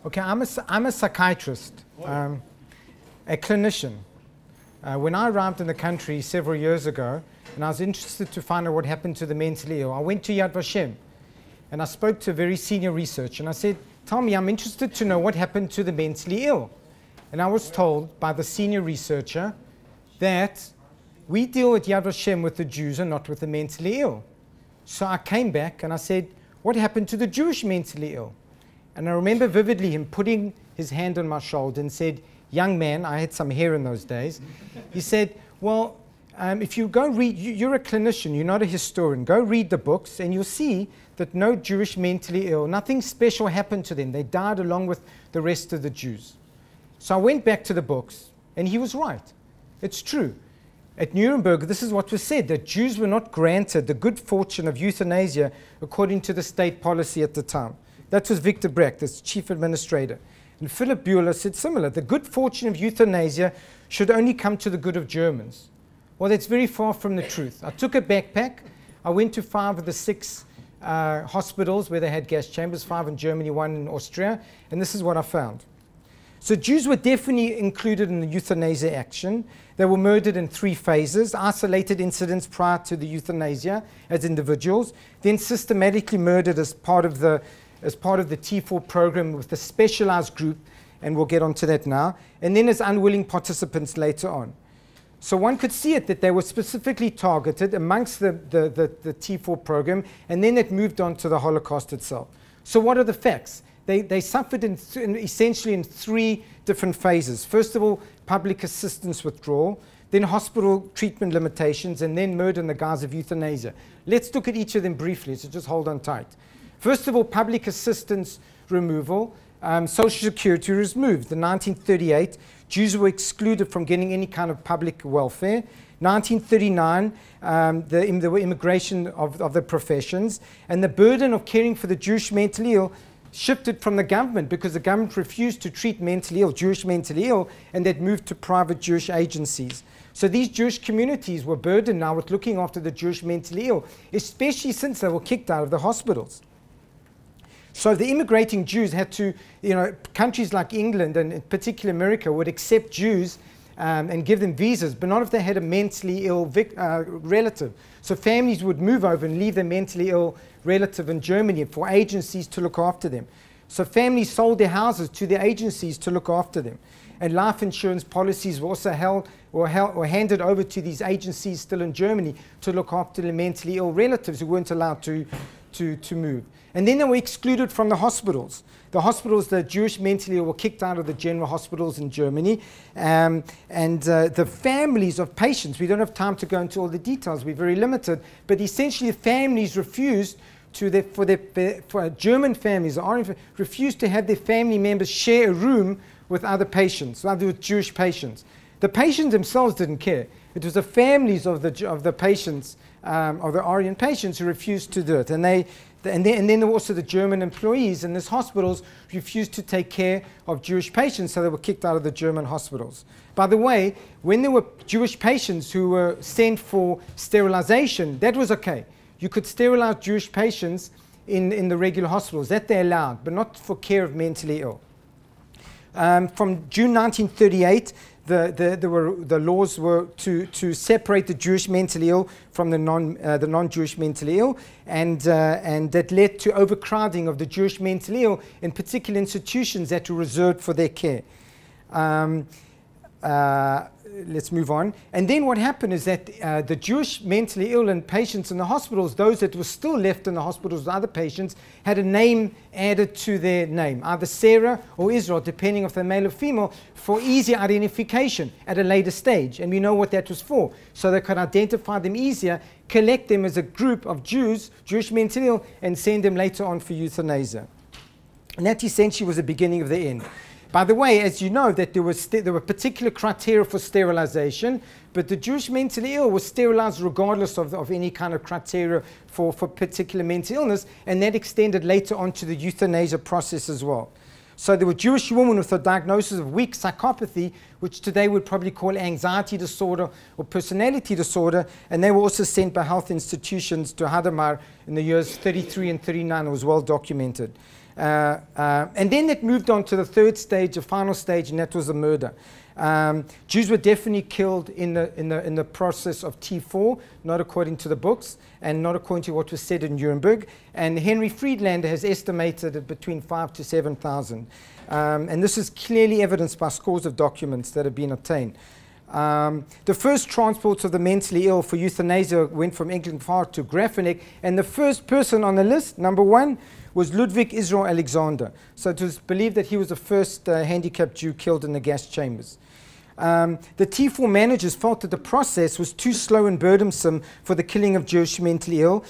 Okay, I'm a psychiatrist, a clinician. When I arrived in the country several years ago, and I was interested to find out what happened to the mentally ill, I went to Yad Vashem, and I spoke to a very senior researcher, and I said, tell me, I'm interested to know what happened to the mentally ill. And I was told by the senior researcher that we deal at Yad Vashem with the Jews and not with the mentally ill. So I came back and I said, what happened to the Jewish mentally ill? And I remember vividly him putting his hand on my shoulder and said, young man, I had some hair in those days. He said, well, if you go read, you're a clinician, you're not a historian, go read the books and you'll see that no Jewish mentally ill, nothing special happened to them. They died along with the rest of the Jews. So I went back to the books and he was right. It's true. At Nuremberg, this is what was said, that Jews were not granted the good fortune of euthanasia according to the state policy at the time. That was Victor Brack, the chief administrator. And Philip Buehler said similar. The good fortune of euthanasia should only come to the good of Germans. Well, that's very far from the truth. I took a backpack. I went to 5 of the 6 hospitals where they had gas chambers, 5 in Germany, 1 in Austria, and this is what I found. So Jews were definitely included in the euthanasia action. They were murdered in 3 phases: isolated incidents prior to the euthanasia as individuals, then systematically murdered as part of the T4 program with a specialized group, and we'll get onto that now, and then as unwilling participants later on. So one could see it that they were specifically targeted amongst the T4 program, and then it moved on to the Holocaust itself. So what are the facts? They suffered essentially in 3 different phases. First of all, public assistance withdrawal, then hospital treatment limitations, and then murder in the guise of euthanasia. Let's look at each of them briefly, so just hold on tight. First of all, public assistance removal. Social Security was removed. In 1938, Jews were excluded from getting any kind of public welfare. 1939, there were immigration of the professions, and the burden of caring for the Jewish mentally ill shifted from the government because the government refused to treat mentally ill, Jewish mentally ill, and that moved to private Jewish agencies. So these Jewish communities were burdened now with looking after the Jewish mentally ill, especially since they were kicked out of the hospitals. So the immigrating Jews had to, countries like England and in particular America would accept Jews and give them visas, but not if they had a mentally ill relative. So families would move over and leave their mentally ill relative in Germany for agencies to look after them. So families sold their houses to the agencies to look after them. And life insurance policies were also handed over to these agencies still in Germany to look after the mentally ill relatives who weren't allowed to move. And then they were excluded from the hospitals. The Jewish mentally ill were kicked out of the general hospitals in Germany. The families of patients, we don't have time to go into all the details, we're very limited, but essentially the families refused for German families, refused to have their family members share a room with other patients, with Jewish patients. The patients themselves didn't care. It was the families of the patients, of the Aryan patients, who refused to do it. And then there were also the German employees in these hospitals refused to take care of Jewish patients, so they were kicked out of the German hospitals. By the way, when there were Jewish patients who were sent for sterilization, that was okay. You could sterilize Jewish patients in the regular hospitals. That they allowed, but not for care of mentally ill. From June 1938, the laws were to separate the Jewish mentally ill from the non-Jewish mentally ill, and that led to overcrowding of the Jewish mentally ill in particular institutions that were reserved for their care. Let's move on. And then what happened is that the Jewish mentally ill and patients in the hospitals, those that were still left in the hospitals with other patients, had a name added to their name, either Sarah or Israel, depending if they're male or female, for easier identification at a later stage. And we know what that was for. So they could identify them easier, collect them as a group of Jews, Jewish mentally ill, and send them later on for euthanasia. And that essentially was the beginning of the end. By the way, as you know, that there were particular criteria for sterilization, but the Jewish mentally ill was sterilized regardless of any kind of criteria for particular mental illness, and that extended later on to the euthanasia process as well. So there were Jewish women with a diagnosis of weak psychopathy, which today we'd probably call anxiety disorder or personality disorder, and they were also sent by health institutions to Hadamar in the years 33 and 39. It was well documented. And then it moved on to the third stage, the final stage, and that was the murder. Jews were definitely killed in the process of T4, not according to the books and not according to what was said in Nuremberg. And Henry Friedlander has estimated it between 5,000 to 7,000. And this is clearly evidenced by scores of documents that have been obtained. The first transports of the mentally ill for euthanasia went from Enklinghausen to Grafeneck, and the first person on the list, number 1, was Ludwig Israel Alexander. So it was believed that he was the first handicapped Jew killed in the gas chambers. The T4 managers felt that the process was too slow and burdensome for the killing of Jewish mentally ill,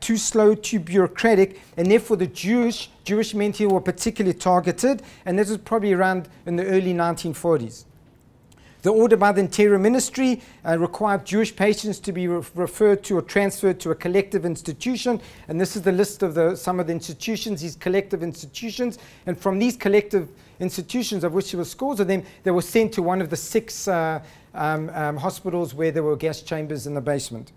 too slow, too bureaucratic, and therefore the Jewish mentally ill were particularly targeted, and this was probably around in the early 1940s. The order by the Interior Ministry required Jewish patients to be referred to or transferred to a collective institution, and this is the list of some of the institutions, these collective institutions, and from these collective institutions, of which there were scores of them, they were sent to one of the 6 hospitals where there were gas chambers in the basement.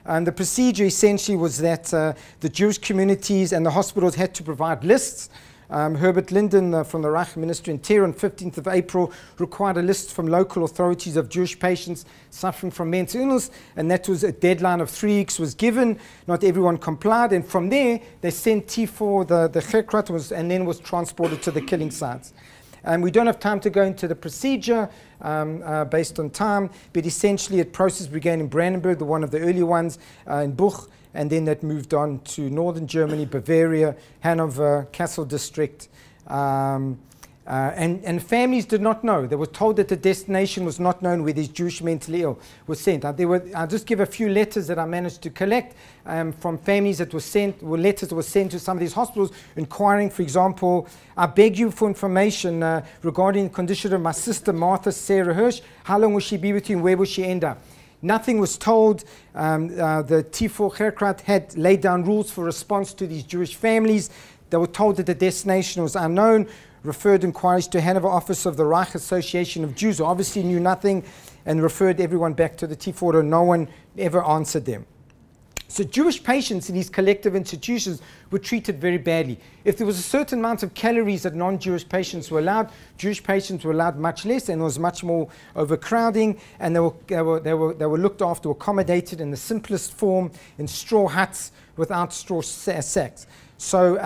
And the procedure essentially was that the Jewish communities and the hospitals had to provide lists. Herbert Linden from the Reich Ministry in Interior on 15th of April required a list from local authorities of Jewish patients suffering from mental illness, and that was a deadline of 3 weeks was given. Not everyone complied, and from there they sent T4, the Chekrat, and then was transported to the killing sites. We don't have time to go into the procedure based on time, but essentially a process began in Brandenburg, one of the early ones, in Buch, and then that moved on to northern Germany, Bavaria, Hanover, Kassel district. And families did not know. They were told that the destination was not known where these Jewish mentally ill were sent. I'll just give a few letters that I managed to collect from families that were sent, letters that were sent to some of these hospitals inquiring, for example, I beg you for information regarding the condition of my sister Martha Sarah Hirsch. How long will she be with you and where will she end up? Nothing was told. The T4 Herkrat had laid down rules for response to these Jewish families. They were told that the destination was unknown, referred inquiries to Hanover office of the Reich Association of Jews, who obviously knew nothing, and referred everyone back to the T4, and no one ever answered them. So Jewish patients in these collective institutions were treated very badly. If there was a certain amount of calories that non-Jewish patients were allowed, Jewish patients were allowed much less, and there was much more overcrowding, and they were looked after, accommodated in the simplest form, in straw huts without straw sacks. So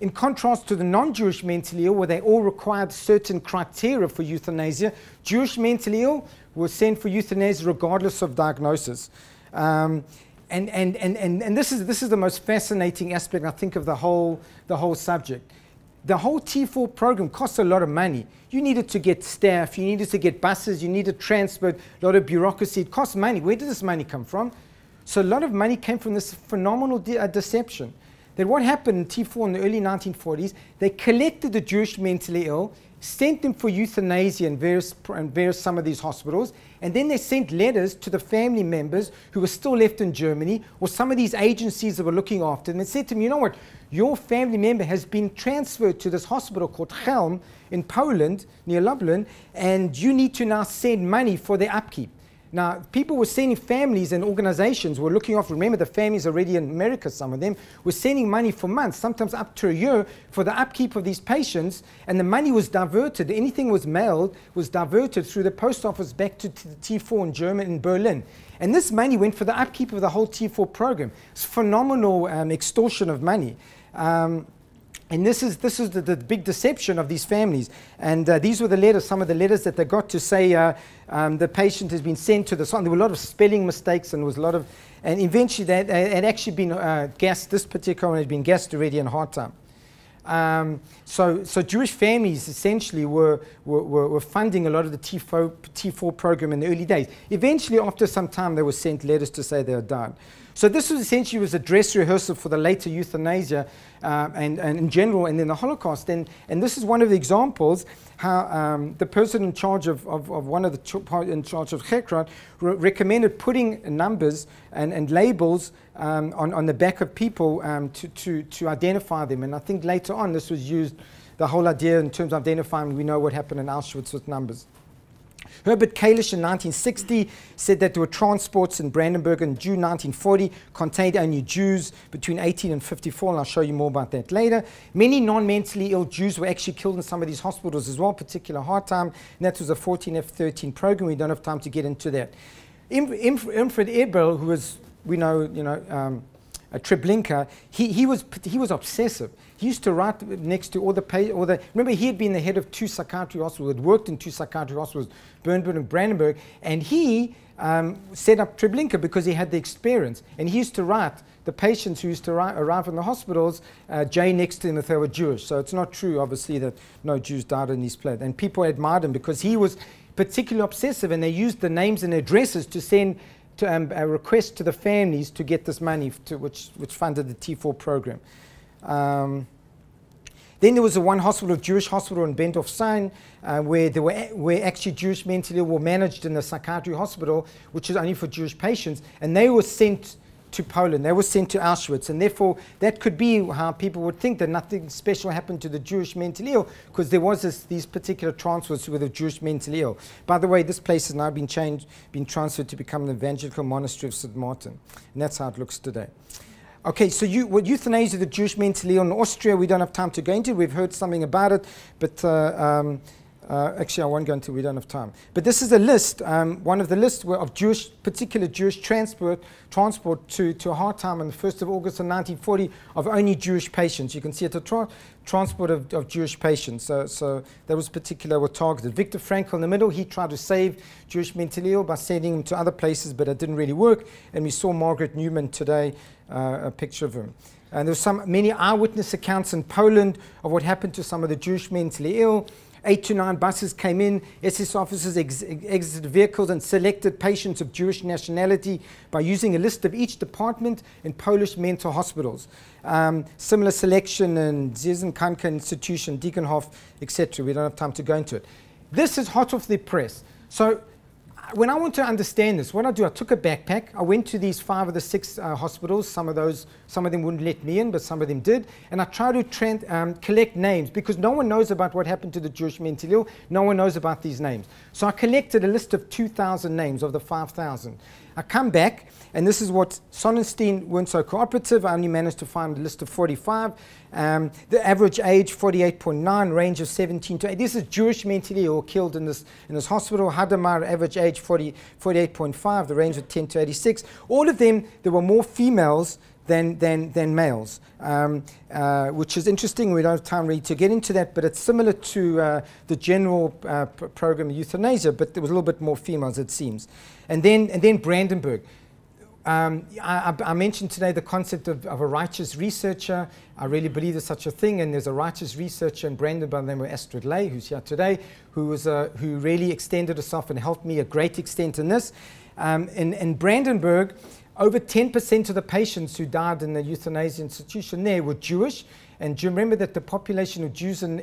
in contrast to the non-Jewish mentally ill, where they all required certain criteria for euthanasia, Jewish mentally ill were sent for euthanasia regardless of diagnosis. And this is the most fascinating aspect, I think, of the whole subject. The whole T4 program costs a lot of money. You needed to get staff, you needed to get buses, you needed transport, a lot of bureaucracy. It costs money. Where did this money come from? So a lot of money came from this phenomenal deception. That what happened in T4 in the early 1940s, they collected the Jewish mentally ill, sent them for euthanasia in various some of these hospitals, and then they sent letters to the family members who were still left in Germany, or some of these agencies that were looking after them, and said to them, you know what, your family member has been transferred to this hospital called Chelm in Poland, near Lublin, and you need to now send money for their upkeep. Now, people were sending, families and organizations were looking after, remember the families already in America, some of them, were sending money for months, sometimes up to a year, for the upkeep of these patients, and the money was diverted. Anything was mailed was diverted through the post office back to the T4 in Germany, in Berlin. And this money went for the upkeep of the whole T4 program. It's phenomenal extortion of money. And this is the big deception of these families. And these were the letters, some of the letters that they got to say the patient has been sent to the site. There were a lot of spelling mistakes, and there was a lot of, and eventually that had actually been gassed. This particular one had been gassed already in hard time. So Jewish families essentially were funding a lot of the T4 program in the early days. Eventually, after some time, they were sent letters to say they were done. So this was essentially a dress rehearsal for the later euthanasia and in general, and then the Holocaust. And this is one of the examples how the person in charge of one of the in charge of Chekrat recommended putting numbers and labels on the back of people to identify them. And I think later on this was used, the whole idea in terms of identifying, we know what happened in Auschwitz with numbers. Herbert Kalish in 1960 said that there were transports in Brandenburg in June 1940 contained only Jews between 18 and 54, and I'll show you more about that later. Many non-mentally ill Jews were actually killed in some of these hospitals as well, particular hard time, and that was a 14F13 program. We don't have time to get into that. Imfred Eberl, who was, we know, a Treblinka, he was obsessive. He used to write next to all the remember, he had been the head of 2 psychiatry hospitals, had worked in 2 psychiatry hospitals, Bernburg and Brandenburg, and he set up Treblinka because he had the experience. And he used to write the patients who used to arrive in the hospitals, J next to them if they were Jewish. So it's not true, obviously, that no Jews died in these places. And people admired him because he was particularly obsessive, and they used the names and addresses to send a request to the families to get this money, which funded the T4 program. Then there was one hospital, a Jewish hospital in Bendorf-Sein, where actually Jewish mentally ill were managed in the psychiatry hospital, which is only for Jewish patients, and they were sent to Poland. They were sent to Auschwitz, and therefore that could be how people would think that nothing special happened to the Jewish mentally ill, because there was these particular transfers with the Jewish mentally ill. By the way, this place has now been transferred to become the Evangelical Monastery of St. Martin, and that's how it looks today. Okay, so euthanasia, the Jewish mentally ill in Austria, we don't have time to go into. We've heard something about it, but actually I won't go into it, we don't have time. But this is a list, one of the lists of particular Jewish transport to a hard time on the 1st of August of 1940 of only Jewish patients. You can see it's a transport of Jewish patients. So that was particular, were targeted. Viktor Frankl in the middle, he tried to save Jewish mentally ill by sending them to other places, but it didn't really work. And we saw Margaret Newman today, a picture of him. And there were many eyewitness accounts in Poland of what happened to some of the Jewish mentally ill. 8 to 9 buses came in. SS officers exited vehicles and selected patients of Jewish nationality by using a list of each department in Polish mental hospitals. Similar selection in Ziesenkanka Institution, Deaconhof, etc. We don't have time to go into it. This is hot off the press. So when I want to understand this, what I do, I took a backpack. I went to these 5 of the 6 hospitals. Some of them wouldn't let me in, but some of them did. And I tried to collect names because no one knows about what happened to the Jewish mentally ill. No one knows about these names. So I collected a list of 2,000 names of the 5,000. I come back, and this is what Sonnenstein weren't so cooperative. I only managed to find a list of 45. The average age, 48.9, range of 17 to 8. This is Jewish mentally ill killed in this hospital. Hadamar, average age, 48.5, the range of 10 to 86. All of them, there were more females than males, which is interesting. We don't have time really to get into that, but it's similar to the general program of euthanasia, but there was a little bit more females, it seems. And then Brandenburg. I mentioned today the concept of a righteous researcher. I really believe there's such a thing, and there's a righteous researcher in Brandenburg by the name of Astrid Ley, who's here today, who really extended herself and helped me a great extent in this. In Brandenburg, over 10% of the patients who died in the euthanasia institution there were Jewish. And do you remember that the population of Jews in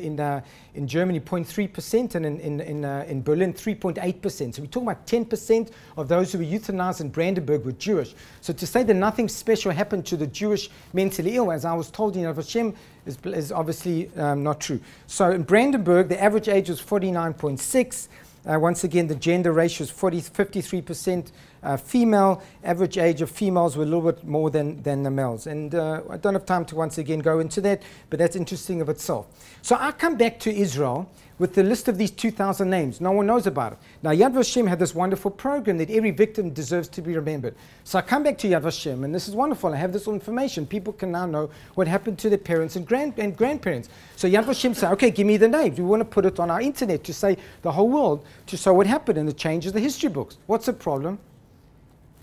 Germany, 0.3%, and in Berlin, 3.8%. So we're talking about 10% of those who were euthanized in Brandenburg were Jewish. So to say that nothing special happened to the Jewish mentally ill, as I was told in Yad Vashem, is obviously not true. So in Brandenburg, the average age was 49.6. Once again, the gender ratio is 53% female. Average age of females were a little bit more than the males. And I don't have time to once again go into that, but that's interesting of itself. So I come back to Israel with the list of these 2,000 names. No one knows about it. Now, Yad Vashem had this wonderful program that every victim deserves to be remembered. So I come back to Yad Vashem, and this is wonderful. I have this information. People can now know what happened to their parents and grandparents. So Yad Vashem said, okay, give me the names. We want to put it on our internet to say the whole world, to show what happened, and it changes the history books. What's the problem?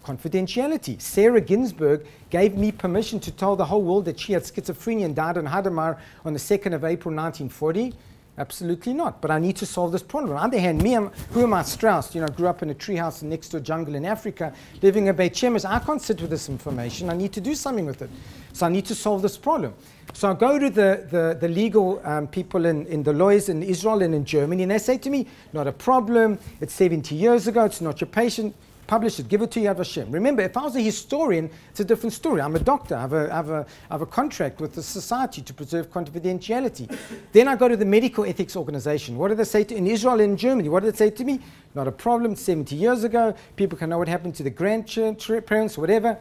Confidentiality. Sarah Ginsburg gave me permission to tell the whole world that she had schizophrenia and died in Hadamar on the 2nd of April 1940. Absolutely not. But I need to solve this problem. On the other hand, who am I, Strauss? Grew up in a treehouse next to a jungle in Africa, living in Beit Shemesh. I can't sit with this information. I need to do something with it. So I need to solve this problem. So I go to the legal people in the lawyers in Israel and in Germany, and they say to me, not a problem. It's 70 years ago. It's not your patient. publish it, give it to Yad Vashem. Remember, if I was a historian, it's a different story. I'm a doctor. I have a contract with the society to preserve confidentiality. Then I go to the medical ethics organization. What do they say in Israel and in Germany? What do they say to me? Not a problem. 70 years ago, people can know what happened to the grandparents, whatever.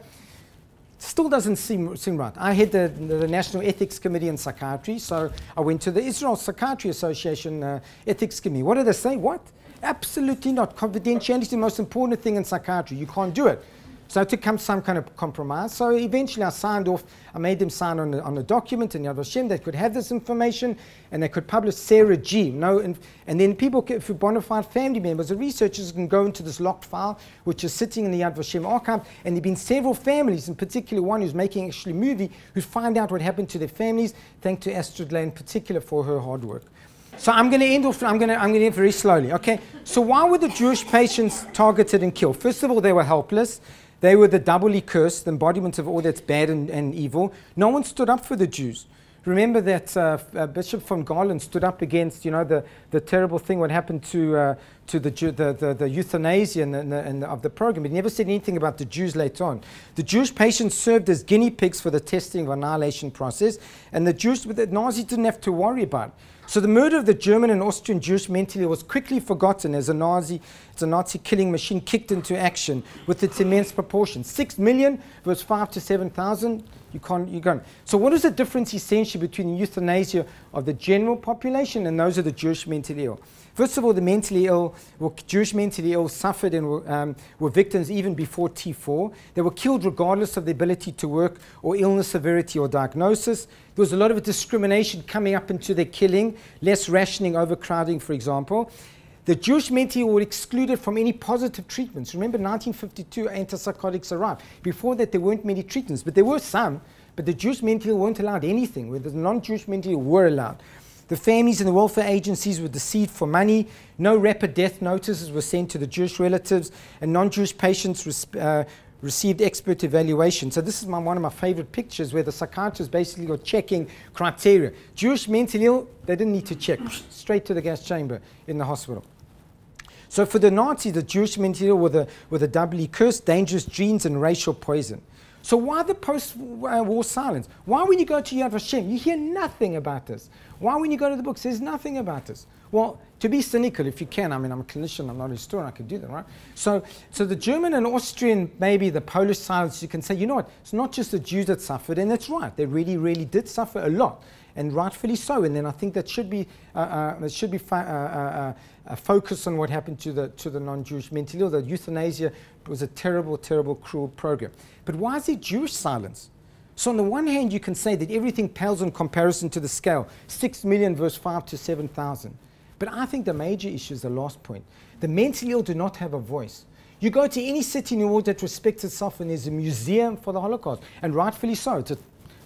Still doesn't seem right. I had the National Ethics Committee in Psychiatry, so I went to the Israel Psychiatry Association Ethics Committee. What do they say? What? Absolutely not. Confidentiality is the most important thing in psychiatry. You can't do it. So to come some kind of compromise. So eventually I signed off. I made them sign on a document in Yad Vashem that could have this information and they could publish Sarah G. And then people, if you're bona fide family members, the researchers can go into this locked file, which is sitting in the Yad Vashem archive. And there have been several families, in particular one who's making actually a movie, who find out what happened to their families. Thanks to Astrid Lay in particular for her hard work. So I'm going to end off. I'm going to end very slowly. Okay. So why were the Jewish patients targeted and killed? First of all, they were helpless. They were the doubly cursed, the embodiment of all that's bad and evil. No one stood up for the Jews. Remember that Bishop von Garland stood up against, the terrible thing what happened to the euthanasia of the program. He never said anything about the Jews later on. The Jewish patients served as guinea pigs for the testing of annihilation process, and the Nazis didn't have to worry about it. So the murder of the German and Austrian Jewish mentally was quickly forgotten as a Nazi killing machine kicked into action with its immense proportions. 6 million versus 5 to 7,000. You can't. So what is the difference essentially between the euthanasia of the general population and those of the Jewish mentally ill? First of all, the mentally ill, Jewish mentally ill suffered and were victims even before T4. They were killed regardless of the ability to work or illness severity or diagnosis. There was a lot of discrimination coming up into their killing, less rationing, overcrowding, for example. The Jewish mentally ill were excluded from any positive treatments. Remember, 1952, antipsychotics arrived. Before that, there weren't many treatments, but there were some. But the Jewish mentally ill weren't allowed anything, where the non-Jewish mentally ill were allowed. The families and the welfare agencies were deceived for money. No rapid death notices were sent to the Jewish relatives, and non-Jewish patients received expert evaluation. So this is one of my favorite pictures where the psychiatrists basically were checking criteria. Jewish mentally ill, they didn't need to check. Straight to the gas chamber in the hospital. So for the Nazis, the Jewish mentally ill were the doubly cursed, dangerous genes, and racial poison. So why the post-war silence? Why when you go to Yad Vashem, you hear nothing about this? Why when you go to the books, there's nothing about this? Well, to be cynical, if you can, I mean, I'm a clinician, I'm not a historian, I could do that, right? So the German and Austrian, maybe the Polish silence, you can say, you know what, it's not just the Jews that suffered, and that's right. They really, really did suffer a lot, and rightfully so. And then I think that should be a focus on what happened to the non-Jewish mentally ill. The euthanasia was a terrible, terrible, cruel program. But why is there Jewish silence? So on the one hand, you can say that everything pales in comparison to the scale, 6 million versus 5 to 7,000. But I think the major issue is the last point. The mentally ill do not have a voice. You go to any city in the world that respects itself and there's a museum for the Holocaust, and rightfully so,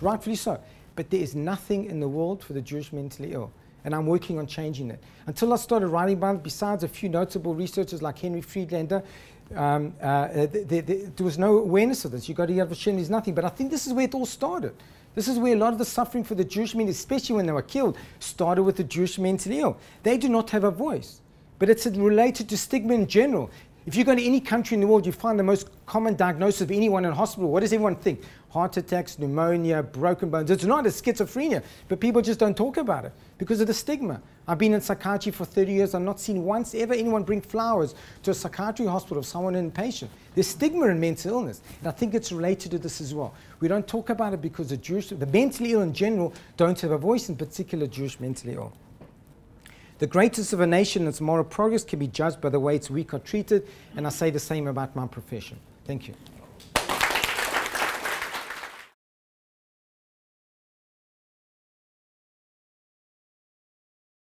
rightfully so. But there is nothing in the world for the Jewish mentally ill. And I'm working on changing it. Until I started writing about it, besides a few notable researchers like Henry Friedlander, there was no awareness of this. You go to Yad Vashem, there's nothing. But I think this is where it all started. This is where a lot of the suffering for the Jewish men, especially when they were killed, started with the Jewish mentally ill. They do not have a voice. But it's related to stigma in general. If you go to any country in the world, you find the most common diagnosis of anyone in hospital. What does everyone think? Heart attacks, pneumonia, broken bones. It's not, it's schizophrenia. But people just don't talk about it because of the stigma. I've been in psychiatry for 30 years. I've not seen once ever anyone bring flowers to a psychiatry hospital of someone inpatient. There's stigma in mental illness. And I think it's related to this as well. We don't talk about it because the mentally ill in general don't have a voice, in particular Jewish mentally ill. The greatest of a nation and its moral progress can be judged by the way its weak are treated, and I say the same about my profession. Thank you.